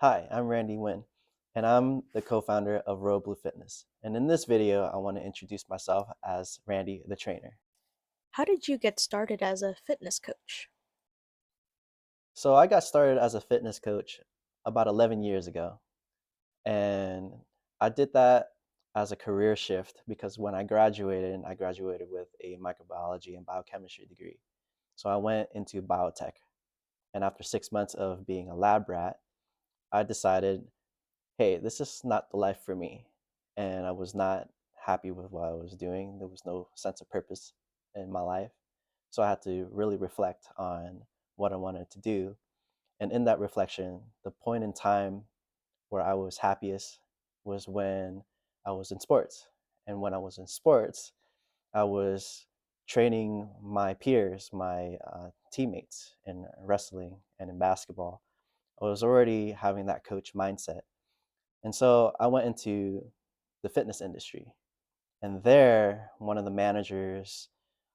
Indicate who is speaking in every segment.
Speaker 1: Hi, I'm Randy Nguyen, and I'm the co-founder of Royal Blue Fitness. And in this video, I want to introduce myself as Randy the trainer.
Speaker 2: How did you get started as a fitness coach?
Speaker 1: So I got started as a fitness coach about 11 years ago, and I did that as a career shift because when I graduated with a microbiology and biochemistry degree. So I went into biotech, and after 6 months of being a lab rat, I decided, hey, this is not the life for me. And I was not happy with what I was doing. There was no sense of purpose in my life. So I had to really reflect on what I wanted to do. And in that reflection, the point in time where I was happiest was when I was in sports. And when I was in sports, I was training my peers, my teammates in wrestling and in basketball. I was already having that coach mindset, and so I went into the fitness industry. And there, one of the managers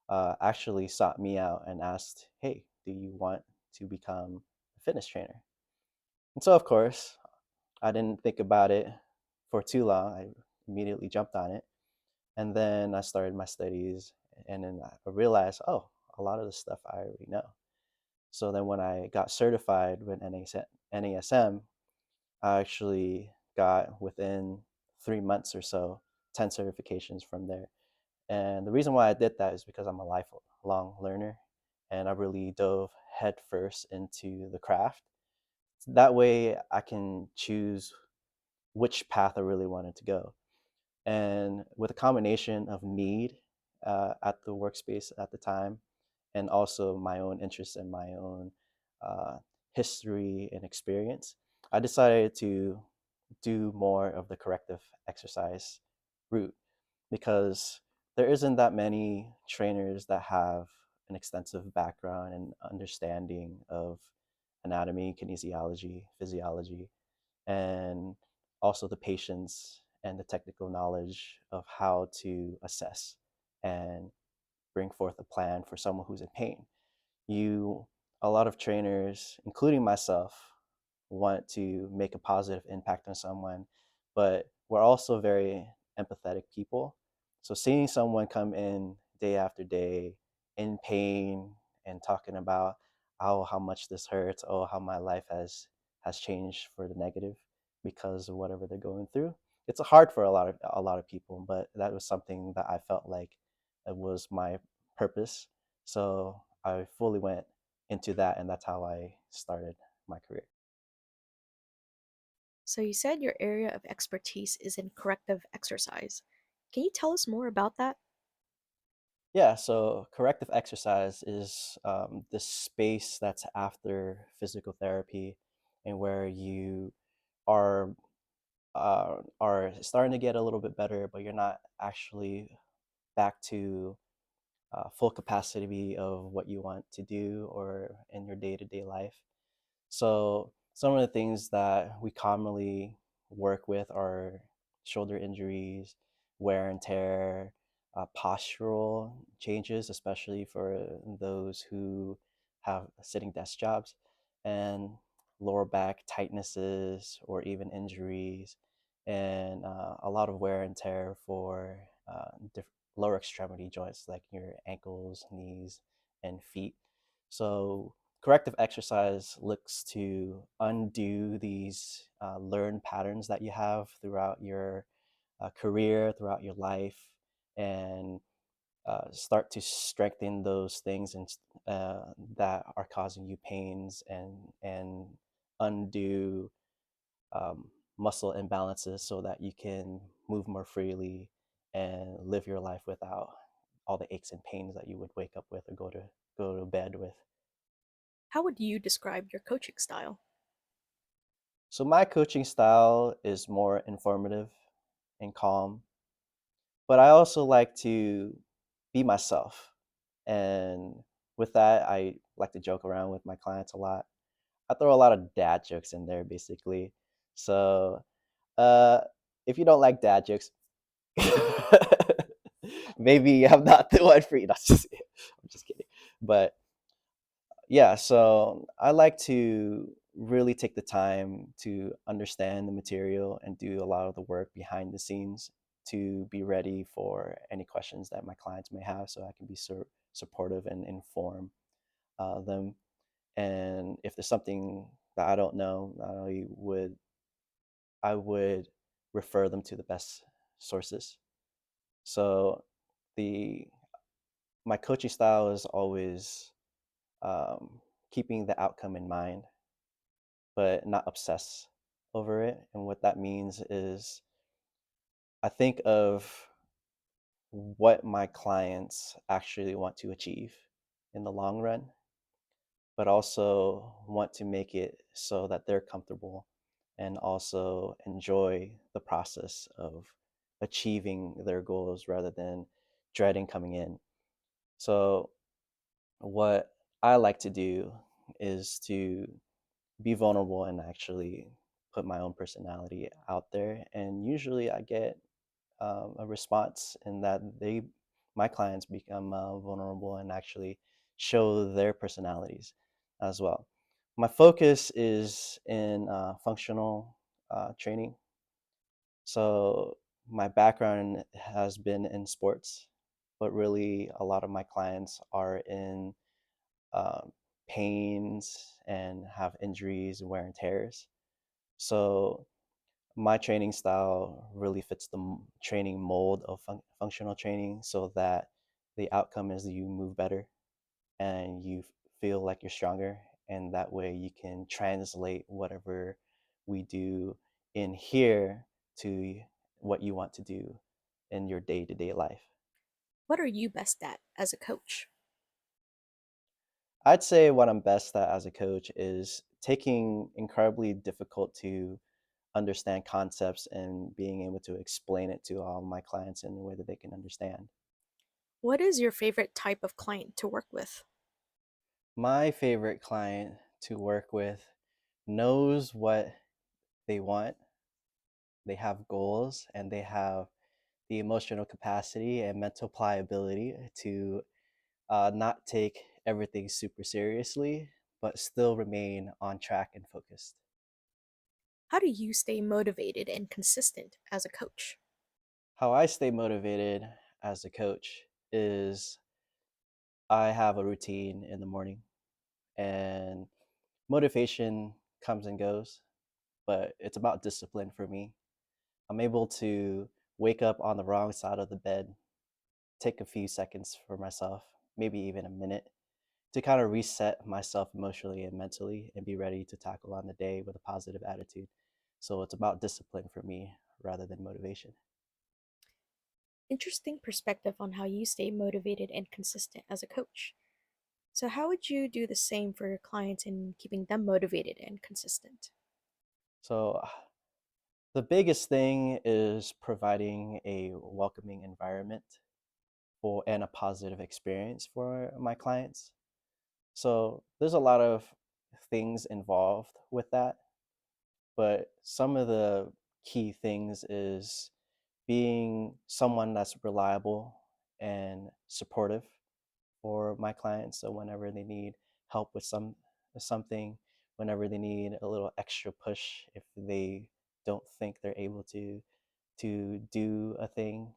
Speaker 1: actually sought me out and asked, hey, do you want to become a fitness trainer? And so, of course, I didn't think about it for too long. I immediately jumped on it. And then I started my studies. And then I realized, oh, a lot of the stuff I already know. So then when I got certified with NASM, I actually got within 3 months or so 10 certifications from there. And the reason why I did that is because I'm a lifelong learner and I really dove headfirst into the craft. That way I can choose which path I really wanted to go. And with a combination of need at the workspace at the time, and also my own interests and my own uh, history and experience, I decided to do more of the corrective exercise route because there isn't that many trainers that have an extensive background and understanding of anatomy, kinesiology, physiology, and also the patience and the technical knowledge of how to assess and bring forth a plan for someone who's in pain. You, a lot of trainers, including myself, want to make a positive impact on someone, but we're also very empathetic people. So seeing someone come in day after day in pain and talking about, oh, how much this hurts, oh, how my life has changed for the negative because of whatever they're going through. It's hard for a lot of people, but that was something that I felt like it was my purpose. So I fully went into that, and that's how I started my career.
Speaker 2: So, you said your area of expertise is in corrective exercise. Can you tell us more about that?
Speaker 1: Yeah, so corrective exercise is the space that's after physical therapy, and where you are are starting to get a little bit better, but you're not actually back to full capacity of what you want to do or in your day to day life. So some of the things that we commonly work with are shoulder injuries, wear and tear, postural changes, especially for those who have sitting desk jobs, and lower back tightnesses or even injuries, and a lot of wear and tear for lower extremity joints like your ankles, knees, and feet. So corrective exercise looks to undo these learned patterns that you have throughout your career, throughout your life, and start to strengthen those things that are causing you pains, and undo um, muscle imbalances so that you can move more freely and live your life without all the aches and pains that you would wake up with or go to bed with.
Speaker 2: How would you describe your coaching style?
Speaker 1: So my coaching style is more informative and calm, but I also like to be myself. And with that, I like to joke around with my clients a lot. I throw a lot of dad jokes in there, basically. So uh, if you don't like dad jokes, maybe I'm not the one for you. No, I'm just kidding. But yeah, so I like to really take the time to understand the material and do a lot of the work behind the scenes to be ready for any questions that my clients may have so I can be supportive and inform them. And if there's something that I don't know, I would refer them to the best sources. So the my coaching style is always keeping the outcome in mind, but not obsess over it. And what that means is I think of what my clients actually want to achieve in the long run, but also want to make it so that they're comfortable and also enjoy the process of achieving their goals rather than dreading coming in. So, what I like to do is to be vulnerable and actually put my own personality out there. And usually I get a response in that my clients become vulnerable and actually show their personalities as well. My focus is in functional training. So my background has been in sports, but really a lot of my clients are in um, pains and have injuries, wear and tears. So my training style really fits the training mold of functional training so that the outcome is you move better and you feel like you're stronger. And that way you can translate whatever we do in here to what you want to do in your day to day life.
Speaker 2: What are you best at as a coach?
Speaker 1: I'd say what I'm best at as a coach is taking incredibly difficult to understand concepts and being able to explain it to all my clients in a way that they can understand.
Speaker 2: What is your favorite type of client to work with?
Speaker 1: My favorite client to work with knows what they want, they have goals, and they have the emotional capacity and mental pliability to not take everything super seriously, but still remain on track and focused.
Speaker 2: How do you stay motivated and consistent as a coach?
Speaker 1: How I stay motivated as a coach is I have a routine in the morning, and motivation comes and goes, but it's about discipline for me. I'm able to wake up on the wrong side of the bed, take a few seconds for myself, maybe even a minute, to kind of reset myself emotionally and mentally and be ready to tackle on the day with a positive attitude. So it's about discipline for me rather than motivation.
Speaker 2: Interesting perspective on how you stay motivated and consistent as a coach. So, how would you do the same for your clients in keeping them motivated and consistent?
Speaker 1: So the biggest thing is providing a welcoming environment for and a positive experience for my clients. So there's a lot of things involved with that, but some of the key things is being someone that's reliable and supportive for my clients. So whenever they need help with something, whenever they need a little extra push, if they don't think they're able to do a thing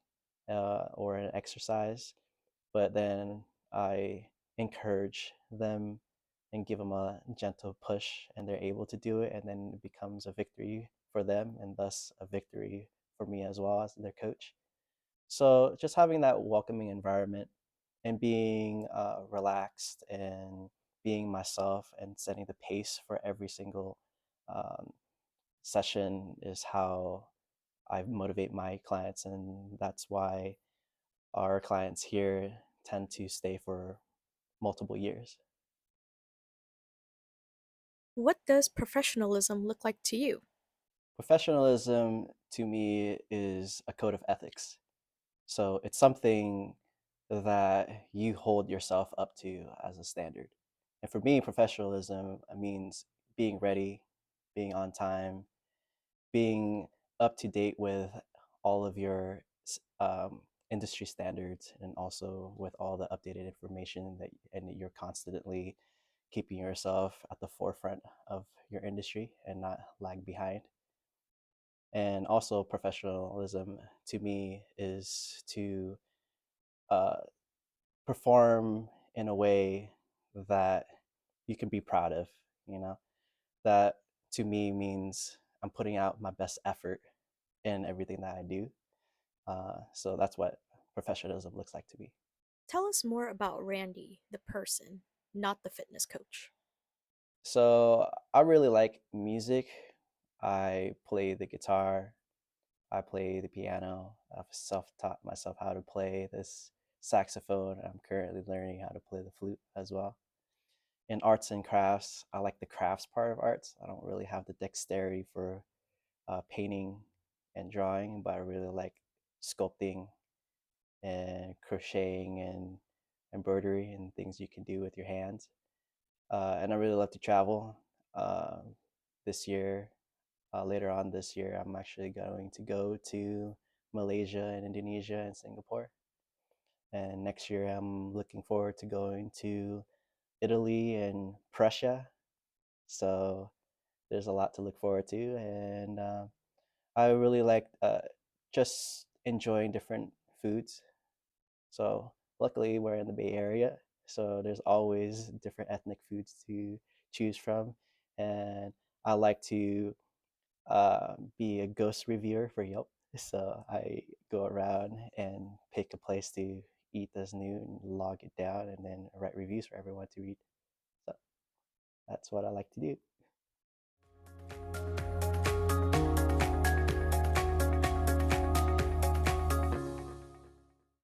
Speaker 1: or an exercise, but then I encourage them and give them a gentle push and they're able to do it and then it becomes a victory for them and thus a victory for me as well as their coach. So just having that welcoming environment and being relaxed and being myself and setting the pace for every single um, session is how I motivate my clients, and that's why our clients here tend to stay for multiple years.
Speaker 2: What does professionalism look like to you?
Speaker 1: Professionalism to me is a code of ethics. So it's something that you hold yourself up to as a standard. And for me, professionalism means being ready, being on time, being up to date with all of your industry standards and also with all the updated information that and you're constantly keeping yourself at the forefront of your industry and not lag behind. And also, professionalism to me is to uh, perform in a way that you can be proud of, you know, that to me means I'm putting out my best effort in everything that I do. So that's what professionalism looks like to me.
Speaker 2: Tell us more about Randy, the person, not the fitness coach.
Speaker 1: So I really like music. I play the guitar, I play the piano. I've self taught myself how to play this saxophone. I'm currently learning how to play the flute as well. In arts and crafts, I like the crafts part of arts. I don't really have the dexterity for painting and drawing, but I really like sculpting and crocheting and embroidery and things you can do with your hands. And I really love to travel. This year, later on this year, I'm actually going to go to Malaysia and Indonesia and Singapore. And next year, I'm looking forward to going to Italy and Prussia. So there's a lot to look forward to. And I really like just enjoying different foods. So luckily, we're in the Bay Area. So there's always different ethnic foods to choose from. And I like to be a ghost reviewer for Yelp. So I go around and pick a place to eat that's new and log it down and then write reviews for everyone to read. So that's what I like to do.